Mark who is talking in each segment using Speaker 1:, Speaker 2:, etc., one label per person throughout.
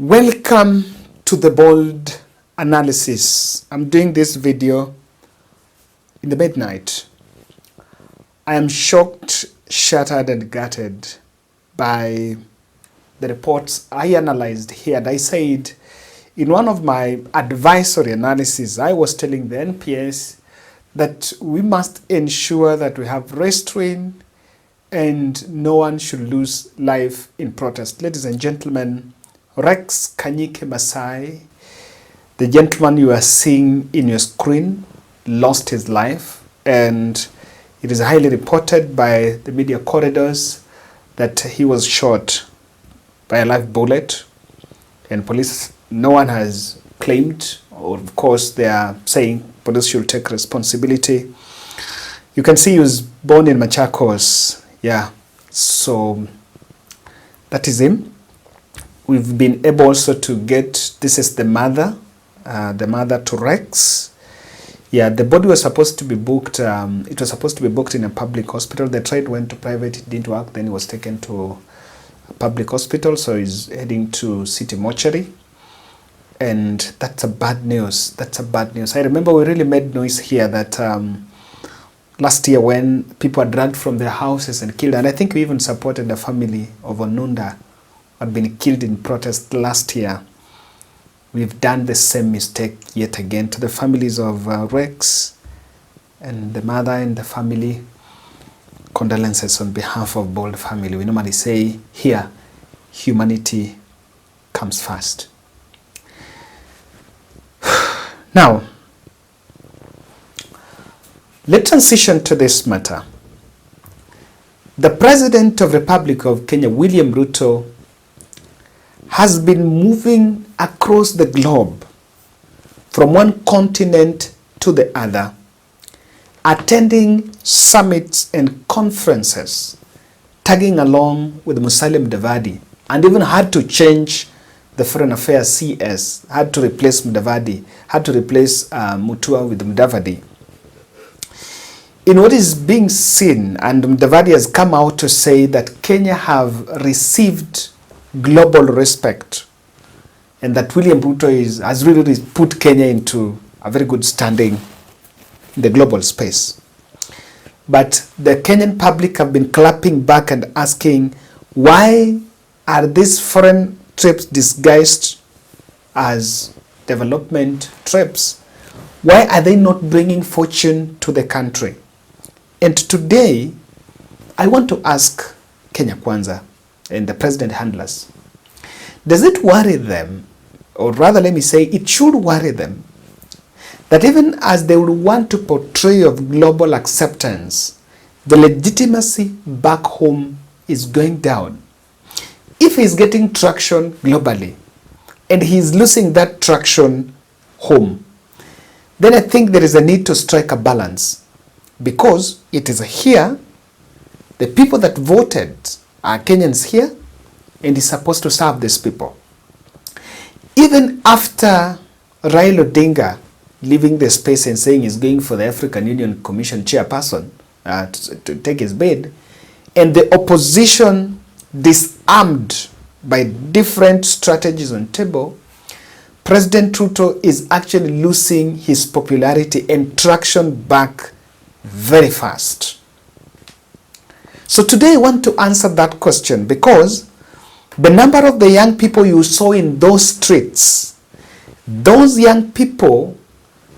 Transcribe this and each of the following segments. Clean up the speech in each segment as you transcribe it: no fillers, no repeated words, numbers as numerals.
Speaker 1: Welcome to the bold analysis. I'm doing this video in the midnight. I am shocked, shattered, and gutted by the reports I analyzed here. And I said in one of my advisory analysis, I was telling the NPS that we must ensure that we have restraint and no one should lose life in protest. Ladies and gentlemen, Rex Kanyike Masai, the gentleman you are seeing in your screen, lost his life, and it is highly reported by the media corridors that he was shot by a live bullet, and police, no one has claimed, or of course they are saying police should take responsibility. You can see he was born in Machakos, so that is him. We've been able also to get, this is the mother to Rex. The body was supposed to be booked, it was supposed to be booked in a public hospital. The trade went to private, it didn't work, then he was taken to a public hospital, so he's heading to city mortuary. And that's a bad news, I remember we really made noise here that last year when people were dragged from their houses and killed, and I think we even supported the family of Onunda had been killed in protest last year. We've done the same mistake yet again. To the families of Rex and the mother and the family, condolences on behalf of Bold family. We normally say here, humanity comes first. Now, let's transition to this matter. The President of the Republic of Kenya, William Ruto, has been moving across the globe from one continent to the other, attending summits and conferences, tagging along with Musalia Mudavadi, and even had to change the Foreign Affairs CS, had to replace Mudavadi, had to replace Mutua with Mudavadi. In what is being seen, and Mudavadi has come out to say that Kenya have received global respect, and that William Ruto has really put Kenya into a very good standing in the global space. But the Kenyan public have been clapping back and asking, why are these foreign trips disguised as development trips? Why are they not bringing fortune to the country? And today, I want to ask Kenya Kwanza and the president handlers, does it worry them, or rather let me say it should worry them, that even as they would want to portray of global acceptance, the legitimacy back home is going down? If he's getting traction globally and he's losing that traction home, then I think there is a need to strike a balance, because it is here, the people that voted are Kenyans here, and he's supposed to serve these people. Even after Raila Odinga leaving the space and saying he's going for the African Union Commission chairperson to take his bid, and the opposition disarmed by different strategies on table, President Ruto is actually losing his popularity and traction back very fast. So today I want to answer that question, because the number of the young people you saw in those streets, those young people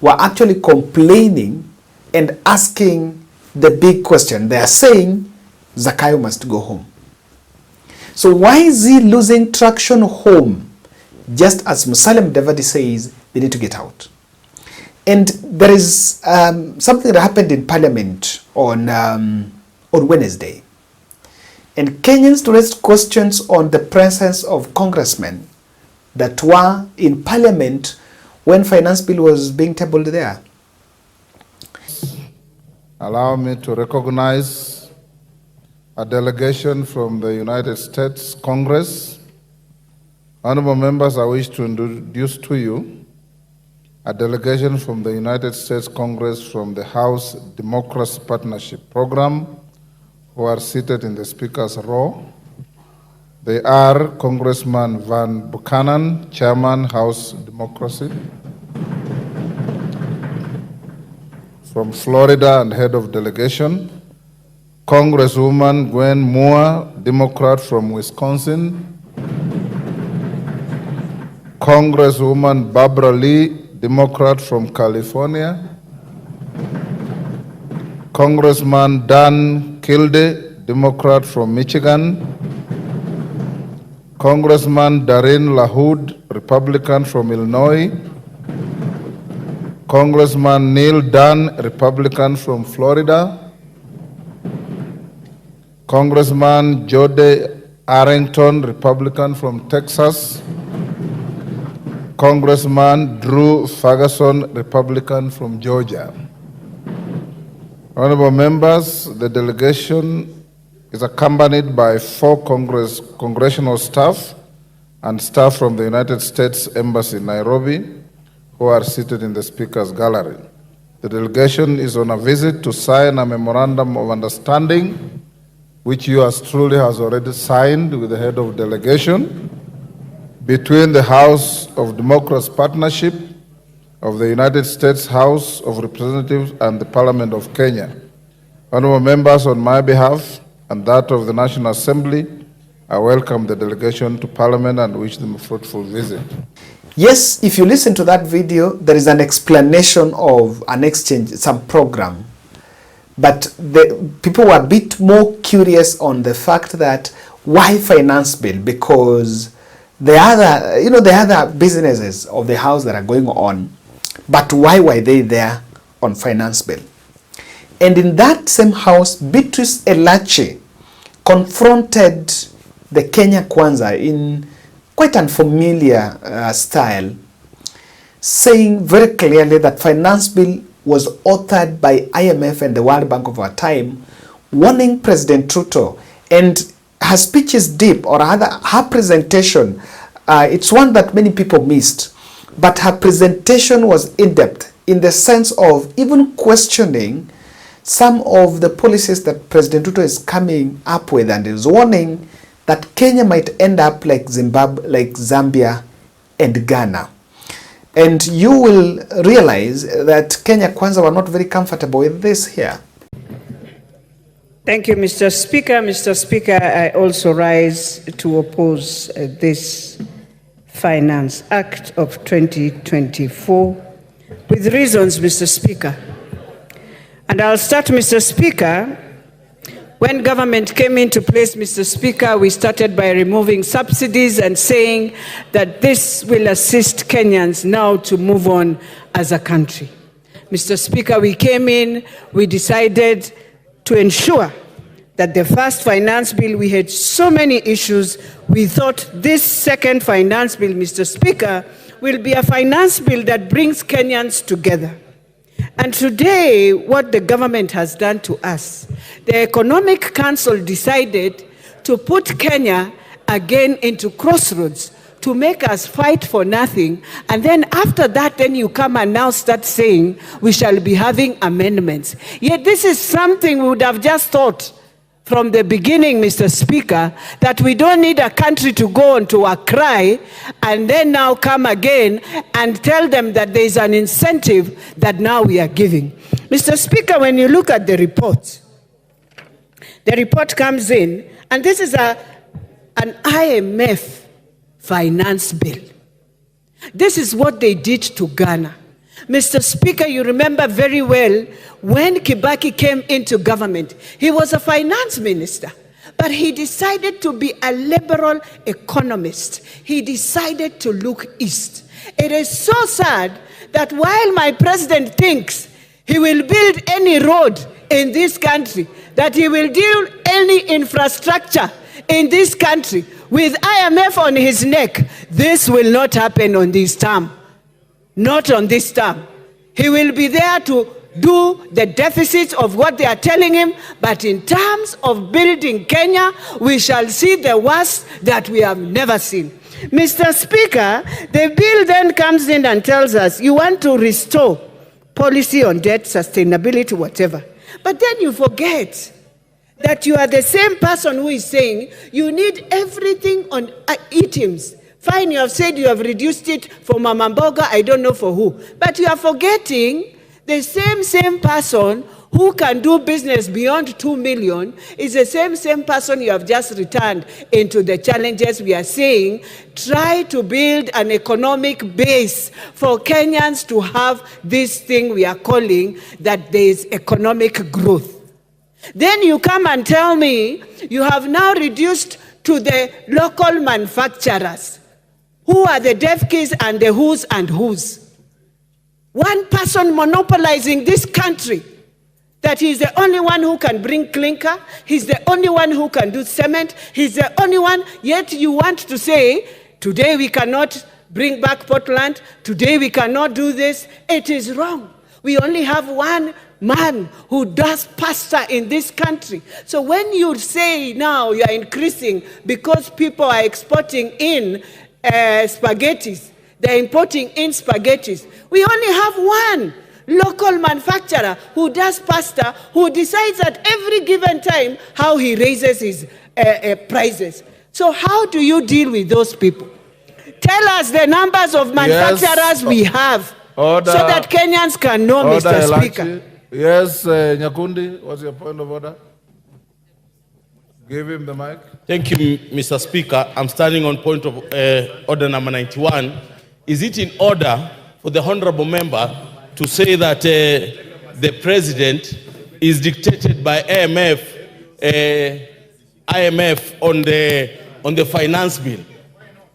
Speaker 1: were actually complaining and asking the big question. They are saying Zakayo must go home. So why is he losing traction home? Just as Musalia Mudavadi says, they need to get out. And there is something that happened in Parliament on Wednesday. And Kenyans raised questions on the presence of congressmen that were in Parliament when Finance Bill was being tabled there.
Speaker 2: Allow me to recognize a delegation from the United States Congress. Honorable members, I wish to introduce to you a delegation from the United States Congress from the House Democracy Partnership Program, who are seated in the Speaker's row. They are Congressman Van Buchanan, Chairman, House Democracy, from Florida and Head of Delegation, Congresswoman Gwen Moore, Democrat from Wisconsin, Congresswoman Barbara Lee, Democrat from California, Congressman Dan Kilde, Democrat from Michigan, Congressman Darin Lahoud, Republican from Illinois, Congressman Neil Dunn, Republican from Florida, Congressman Jode Arrington, Republican from Texas, Congressman Drew Ferguson, Republican from Georgia. Honorable members, the delegation is accompanied by 4 congressional staff and staff from the United States Embassy in Nairobi, who are seated in the Speaker's Gallery. The delegation is on a visit to sign a memorandum of understanding, which yours truly has already signed with the head of delegation, between the House of Democrats Partnership of the United States House of Representatives and the Parliament of Kenya. Honorable members, on my behalf and that of the National Assembly, I welcome the delegation to Parliament and wish them a fruitful visit.
Speaker 1: Yes, if you listen to that video, there is an explanation of an exchange, some program. But the people were a bit more curious on the fact that why finance bill? Because the other businesses of the house that are going on, but why were they there on finance bill? And in that same house, Beatrice Elache confronted the Kenya Kwanza in quite unfamiliar style, saying very clearly that finance bill was authored by IMF and the World Bank of our time, warning President Ruto. And her speech is deep, or rather her presentation, it's one that many people missed, but her presentation was in-depth in the sense of even questioning some of the policies that President Ruto is coming up with, and is warning that Kenya might end up like Zimbabwe, like Zambia and Ghana. And you will realize that Kenya Kwanza were not very comfortable with this here.
Speaker 3: Thank you, Mr. Speaker. Mr. Speaker, I also rise to oppose this Finance Act of 2024 with reasons, Mr. Speaker. And I'll start, Mr. Speaker. When government came into place, Mr. Speaker, we started by removing subsidies and saying that this will assist Kenyans now to move on as a country. Mr. Speaker, we came in, we decided to ensure that the first finance bill, we had so many issues. We thought this second finance bill, Mr. Speaker, will be a finance bill that brings Kenyans together. And today, what the government has done to us, the Economic Council decided to put Kenya again into crossroads, to make us fight for nothing. And then after that, then you come and now start saying we shall be having amendments. Yet this is something we would have just thought from the beginning, Mr. Speaker, that we don't need a country to go on to a cry and then now come again and tell them that there is an incentive that now we are giving. Mr. Speaker, when you look at the report comes in, and this is an IMF finance bill. This is what they did to Ghana. Mr. Speaker, you remember very well when Kibaki came into government, he was a finance minister, but he decided to be a liberal economist. He decided to look east. It is so sad that while my president thinks he will build any road in this country, that he will do any infrastructure in this country with IMF on his neck, this will not happen on this term. Not on this term. He will be there to do the deficits of what they are telling him, but in terms of building Kenya, we shall see the worst that we have never seen. Mr. Speaker, the bill then comes in and tells us you want to restore policy on debt, sustainability, whatever. But then you forget that you are the same person who is saying you need everything on items. Fine, you have said you have reduced it for Mama Mboga, I don't know for who. But you are forgetting the same person who can do business beyond 2 million is the same person you have just returned into the challenges we are saying. Try to build an economic base for Kenyans to have this thing we are calling that there is economic growth. Then you come and tell me you have now reduced to the local manufacturers. Who are the deaf keys and the who's and who's? One person monopolizing this country, that he's the only one who can bring clinker, he's the only one who can do cement, he's the only one, yet you want to say, today we cannot bring back Portland, today we cannot do this. It is wrong. We only have one man who does pasta in this country. So when you say now you are increasing because people are exporting in spaghettis, they're importing in spaghettis, we only have one local manufacturer who does pasta, who decides at every given time how he raises his prices. So how do you deal with those people? Tell us the numbers of manufacturers we have,
Speaker 2: order,
Speaker 3: so that Kenyans can know,
Speaker 2: order,
Speaker 3: Mr. Speaker.
Speaker 2: Yes, Nyakundi, what's your point of order? Give him the mic.
Speaker 4: Thank you, Mr. Speaker. I'm standing on point of order number 91. Is it in order for the honorable member to say that the president is dictated by IMF on the finance bill,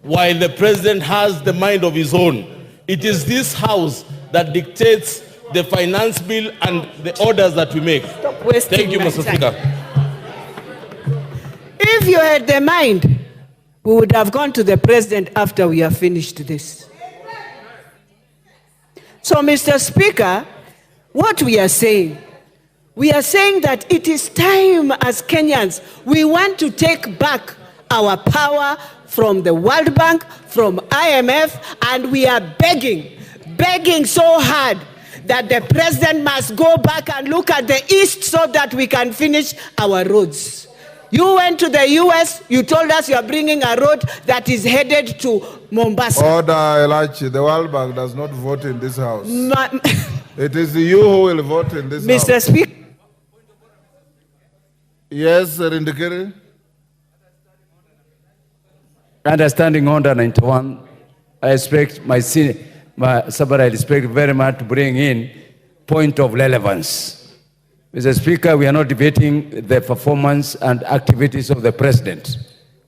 Speaker 4: while the president has the mind of his own? It is this house that dictates the finance bill and the orders that we make. Thank you, Mr. Speaker.
Speaker 3: If you had the mind, we would have gone to the president after we have finished this. So, Mr. Speaker, what we are saying that it is time as Kenyans, we want to take back our power from the World Bank, from IMF, and we are begging so hard that the president must go back and look at the East so that we can finish our roads. You went to the US, you told us you are bringing a road that is headed to Mombasa.
Speaker 2: Order, Elachi. The World Bank does not vote in this house. It is you who will vote in this house.
Speaker 3: Mr. Speaker.
Speaker 2: Yes, Rindikiri.
Speaker 5: Understanding order 91, I expect somebody I respect very much to bring in point of relevance. Mr. Speaker, we are not debating the performance and activities of the president.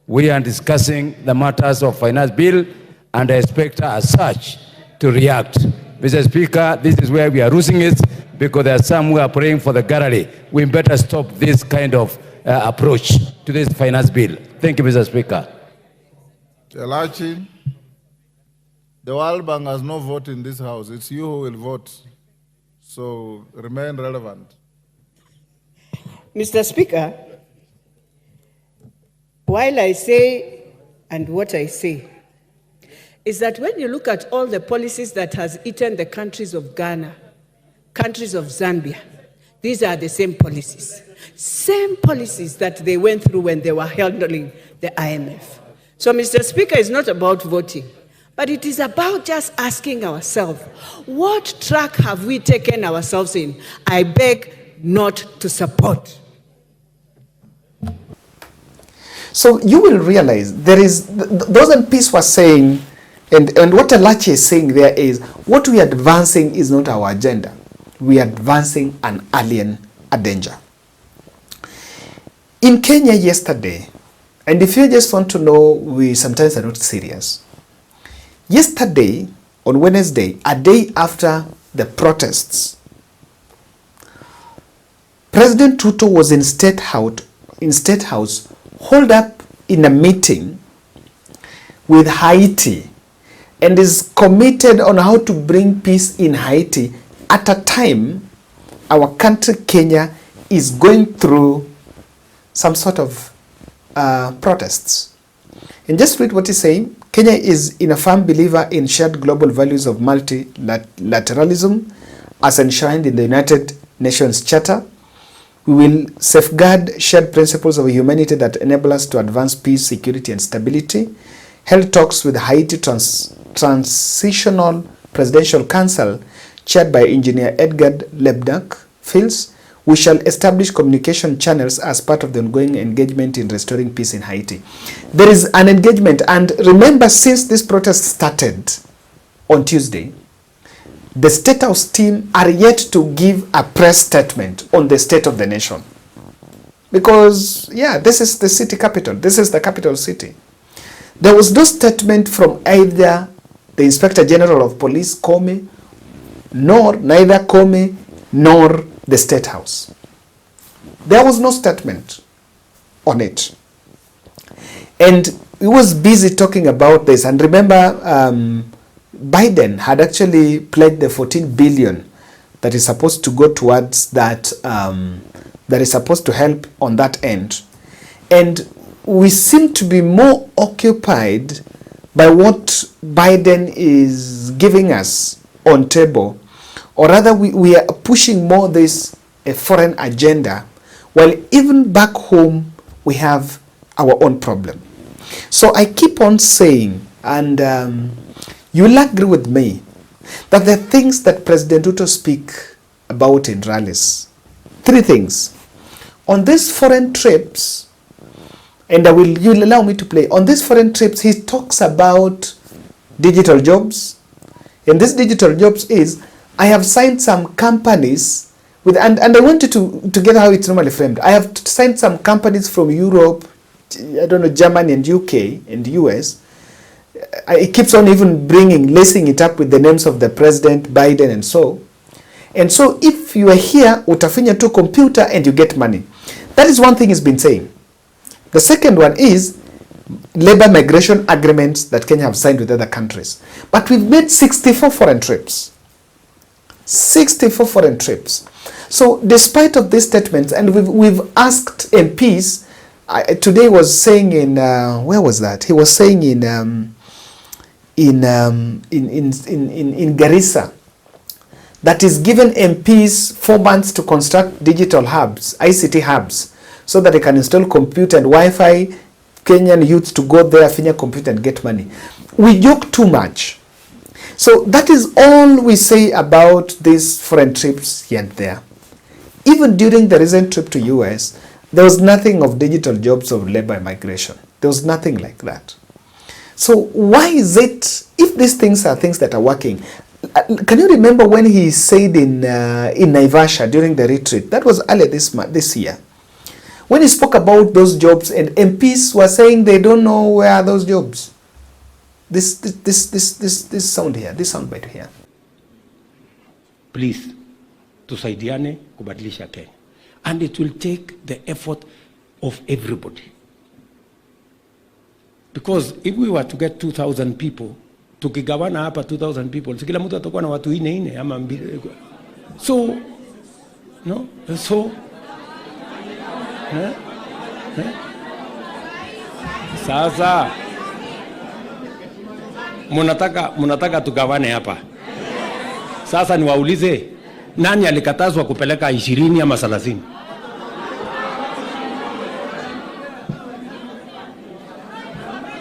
Speaker 5: We are discussing the matters of finance bill, and I expect her as such to react. Mr. Speaker, this is where we are losing it, because there are some who are praying for the gallery. We better stop this kind of approach to this finance bill. Thank you, Mr. Speaker.
Speaker 2: Elachi, the World Bank has no vote in this house. It's you who will vote. So remain relevant.
Speaker 3: Mr. Speaker, while I say, and what I say, is that when you look at all the policies that has eaten the countries of Ghana, countries of Zambia, these are the same policies that they went through when they were handling the IMF. So, Mr. Speaker, it's not about voting, but it is about just asking ourselves, what track have we taken ourselves in? I beg not to support.
Speaker 1: So you will realize there is, those MPs were saying, and what Elachi is saying there is, what we are advancing is not our agenda. We are advancing an alien agenda. In Kenya yesterday, and if you just want to know, we sometimes are not serious. Yesterday, on Wednesday, a day after the protests, President Ruto was in State House, hold up in a meeting with Haiti, and is committed on how to bring peace in Haiti at a time our country, Kenya, is going through some sort of protests. And just read what he's saying. Kenya is a firm believer in shared global values of multilateralism as enshrined in the United Nations Charter. We will safeguard shared principles of humanity that enable us to advance peace, security, and stability. Held talks with Haiti Transitional Presidential Council, chaired by Engineer Edgar Lebdak Fields. We shall establish communication channels as part of the ongoing engagement in restoring peace in Haiti. There is an engagement, and remember, since this protest started on Tuesday, the State House team are yet to give a press statement on the state of the nation. Because, yeah, this is the city capital. This is the capital city. There was no statement from either the Inspector General of Police, Comey, neither Comey nor the State House. There was no statement on it. And he was busy talking about this. And remember, Biden had actually pledged the 14 billion that is supposed to go towards that, that is supposed to help on that end. And we seem to be more occupied by what Biden is giving us on table, or rather we are pushing more this foreign agenda, while even back home we have our own problem. So I keep on saying, and you will agree with me, that the things that President Ruto speak about in rallies, three things. On these foreign trips, and you will allow me to play, on these foreign trips he talks about digital jobs. And this digital jobs is, I have signed some companies with, and I want you to get how it's normally framed. I have signed some companies from Europe, I don't know, Germany and UK and US. It keeps on even lacing it up with the names of the President, Biden and so. And so if you are here, utafinya to computer and you get money. That is one thing he's been saying. The second one is labor migration agreements that Kenya have signed with other countries. But we've made 64 foreign trips. 64 foreign trips. So despite of these statements, and we've asked MPs, today was saying in, where was that? He was saying in Garissa, that is given MPs 4 months to construct digital hubs, ICT hubs, so that they can install computer and Wi-Fi, Kenyan youths to go there, finya computer and get money. We joke too much. So that is all we say about these foreign trips here and there. Even during the recent trip to US, there was nothing of digital jobs or labor migration. There was nothing like that. So why is it, if these things are things that are working, can you remember when he said in Naivasha during the retreat, that was earlier this year, when he spoke about those jobs and MPs were saying they don't know where are those jobs. This sound here, this sound bite here.
Speaker 6: Please, tusaidiane kubadilisha Kenya. And it will take the effort of everybody. Because if we were to get 2,000 people, tukigawana hapa 2,000 people, si kila mtu atakuwa na watu ine ama mbili. So, no, so, sasa, munataka tugawane hapa. Sasa niwaulize, nani alikatazwa kupeleka 20 ama 30?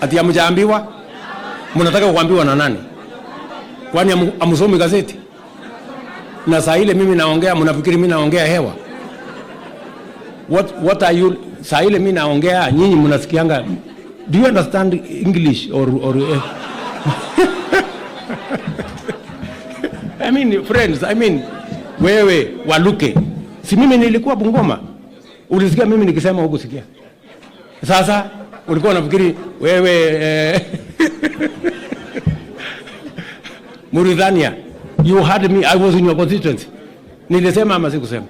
Speaker 6: Ati hamjaambiwa? Mnataka kuambiwa na nani? Kwani amsomi gazeti? Na saa ile mimi naongea, mnafikiri mimi naongea hewa? What are you, saa ile mimi naongea, nyinyi mnasikianga? Do you understand English or I mean, friends, I mean, wewe waluke. Si mimi nilikuwa Bungoma. Ulisikia mimi nikisema huko sikia. Sasa ulikuwa unafikiri wewe Mauritania, you heard me, I was in your constituency. Nilisema ama sikusema?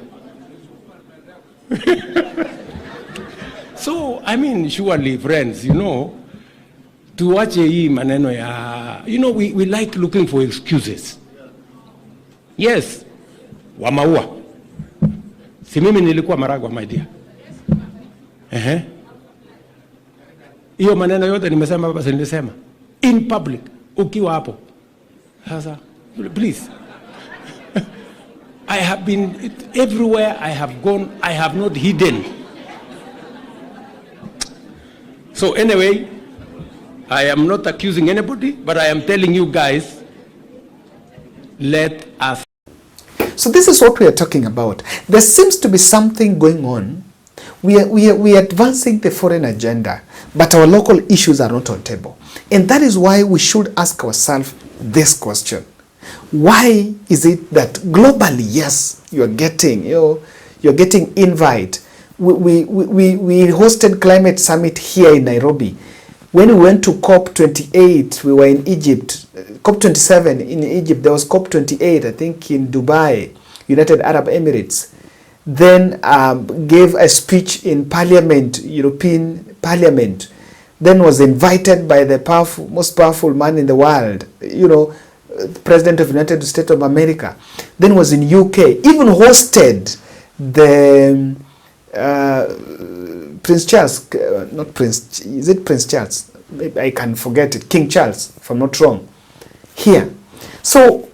Speaker 6: So, I mean, surely, friends, you know, tuache hii maneno ya, you know, we like looking for excuses. Yes, wamaua. Si mimi nilikuwa Maragwa, my dear. Hiyo maneno yote nimesema hapa, si nilisema in public ukiwa hapo. Sasa please I have been everywhere I have gone, I have not hidden. So anyway, I am not accusing anybody, but I am telling you guys, let us.
Speaker 1: So this is what we are talking about. There seems to be something going on. We are advancing the foreign agenda, but our local issues are not on table. And that is why we should ask ourselves this question. Why is it that globally, yes, you're getting invite. We hosted climate summit here in Nairobi. When we went to COP28, we were in Egypt. COP27 in Egypt, there was COP28, I think in Dubai, United Arab Emirates. Then gave a speech in Parliament, European Parliament. Then was invited by the most powerful man in the world, President of the United States of America. Then was in UK, even hosted the Prince Charles, not Prince, is it Prince Charles? Maybe I can forget it, King Charles, if I'm not wrong, here. So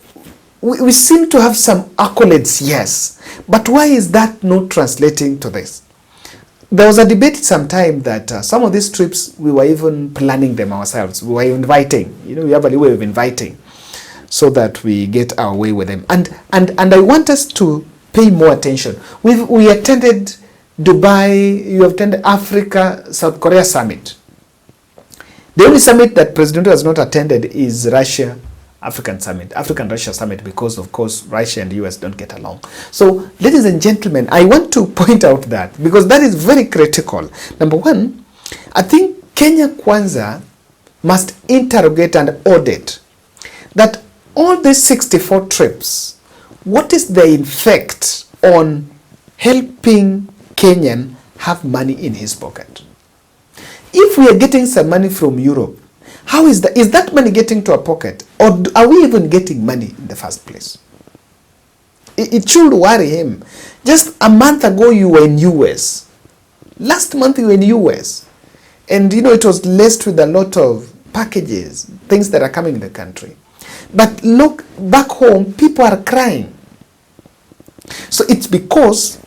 Speaker 1: we seem to have some accolades, yes, but why is that not translating to this? There was a debate sometime that some of these trips, we were even planning them ourselves. We were inviting, we have a way of inviting so that we get our way with them. And I want us to pay more attention. We attended Dubai, you attended Africa, South Korea summit. The only summit that President has not attended is Russia African summit, African-Russia summit, because of course Russia and the US don't get along. So ladies and gentlemen, I want to point out that because that is very critical. Number one, I think Kenya Kwanza must interrogate and audit that all these 64 trips, what is the effect on helping Kenyan have money in his pocket? If we are getting some money from Europe, how is that money getting to our pocket? Or are we even getting money in the first place? It should worry him. Just a month ago you were in US. Last month you were in US. And it was laced with a lot of packages, things that are coming in the country. But look, back home, people are crying. So it's because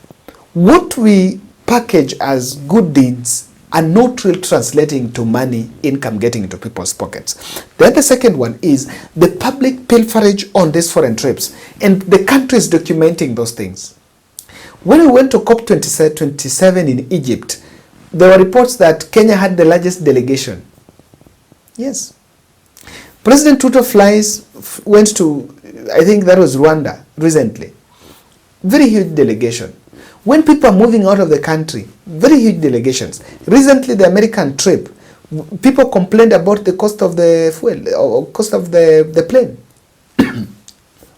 Speaker 1: what we package as good deeds are not really translating to money, income getting into people's pockets. Then the second one is the public pilferage on these foreign trips, and the country is documenting those things. When we went to COP27 in Egypt, there were reports that Kenya had the largest delegation. Yes. President Ruto went to, I think that was Rwanda recently. Very huge delegation. When people are moving out of the country, very huge delegations. Recently, the American trip, people complained about the cost of the fuel, or cost of the plane,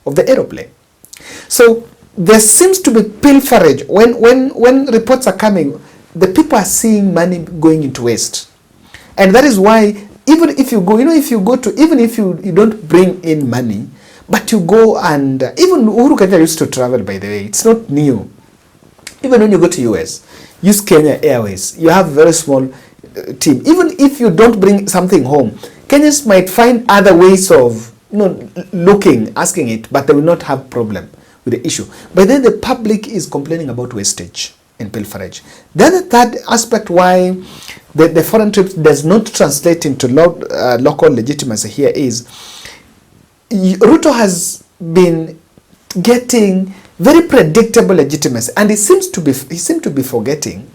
Speaker 1: of the aeroplane. So there seems to be pilferage. When reports are coming, the people are seeing money going into waste. And that is why, even if you go, even if you don't bring in money, but you go and, even Uhuru Kenyatta used to travel, by the way, it's not new. Even when you go to US, use Kenya Airways. You have a very small team. Even if you don't bring something home, Kenyans might find other ways of asking it, but they will not have problem with the issue. But then the public is complaining about wastage and pilferage. Then the third aspect why the foreign trips does not translate into local legitimacy here is Ruto has been getting very predictable legitimacy, and he seemed to be forgetting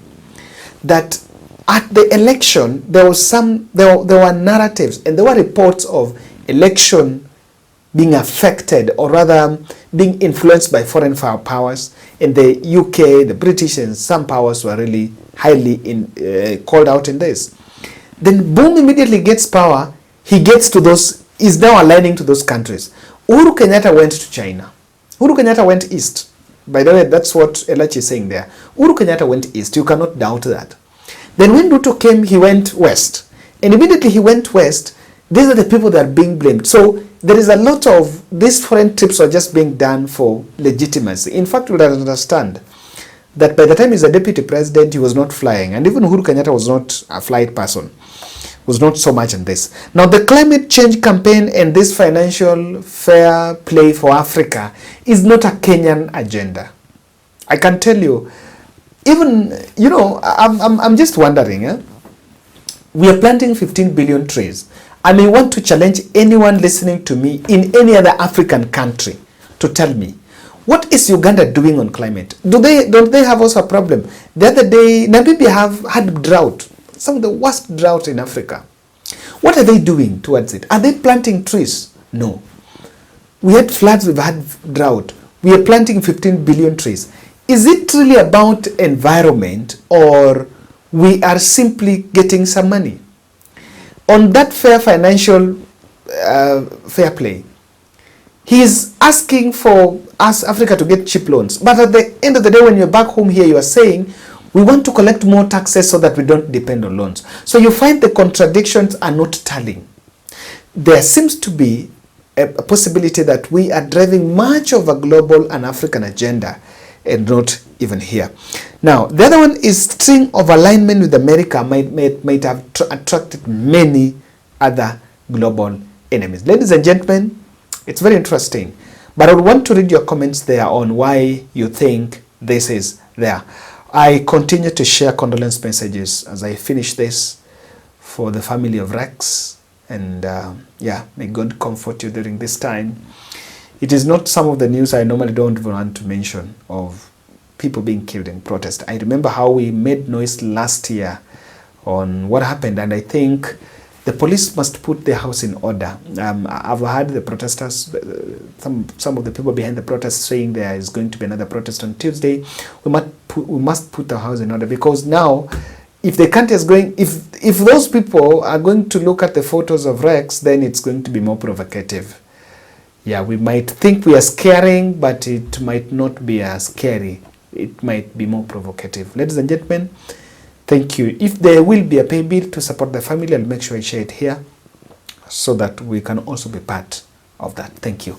Speaker 1: that at the election there were narratives and there were reports of election being affected, or rather being influenced by foreign powers. In the UK, the British and some powers were really highly called out in this. Then boom, immediately gets power, he gets to those, is now aligning to those countries. Uhuru Kenyatta went to China. Uhuru Kenyatta went east. By the way, that's what Elachi is saying there. Uhuru Kenyatta went east. You cannot doubt that. Then when Ruto came, he went west. And immediately he went west, these are the people that are being blamed. So there is a lot of these foreign trips are just being done for legitimacy. In fact, we understand that by the time he's a deputy president, he was not flying. And even Uhuru Kenyatta was not a flight person. was not so much on this. Now, the climate change campaign and this financial fair play for Africa is not a Kenyan agenda. I can tell you, even, you know, I'm just wondering, we are planting 15 billion trees. I may want to challenge anyone listening to me in any other African country to tell me, what is Uganda doing on climate? Don't they have also a problem? The other day, Namibia have had drought, some of the worst drought in Africa. What are they doing towards it? Are they planting trees? No. We had floods, we've had drought. We are planting 15 billion trees. Is it really about environment, or we are simply getting some money? On that fair financial fair play, he is asking for us, Africa, to get cheap loans. But at the end of the day, when you're back home here, you are saying, we want to collect more taxes so that we don't depend on loans. So you find the contradictions are not tallying. There seems to be a possibility that we are driving much of a global and African agenda and not even here. Now, the other one is string of alignment with America might have attracted many other global enemies. Ladies and gentlemen, it's very interesting, but I would want to read your comments there on why you think this is there. I continue to share condolence messages as I finish this for the family of Rex, and yeah, may God comfort you during this time. It is not some of the news I normally don't even want to mention of people being killed in protest. I remember how we made noise last year on what happened, and I think the police must put their house in order. I've heard the protesters, some of the people behind the protest saying there is going to be another protest on Tuesday. We must put our house in order, because now, if the country is going, if those people are going to look at the photos of Rex, then it's going to be more provocative. Yeah, we might think we are scaring, but it might not be as scary. It might be more provocative. Ladies and gentlemen, thank you. If there will be a pay bill to support the family, I'll make sure I share it here so that we can also be part of that. Thank you.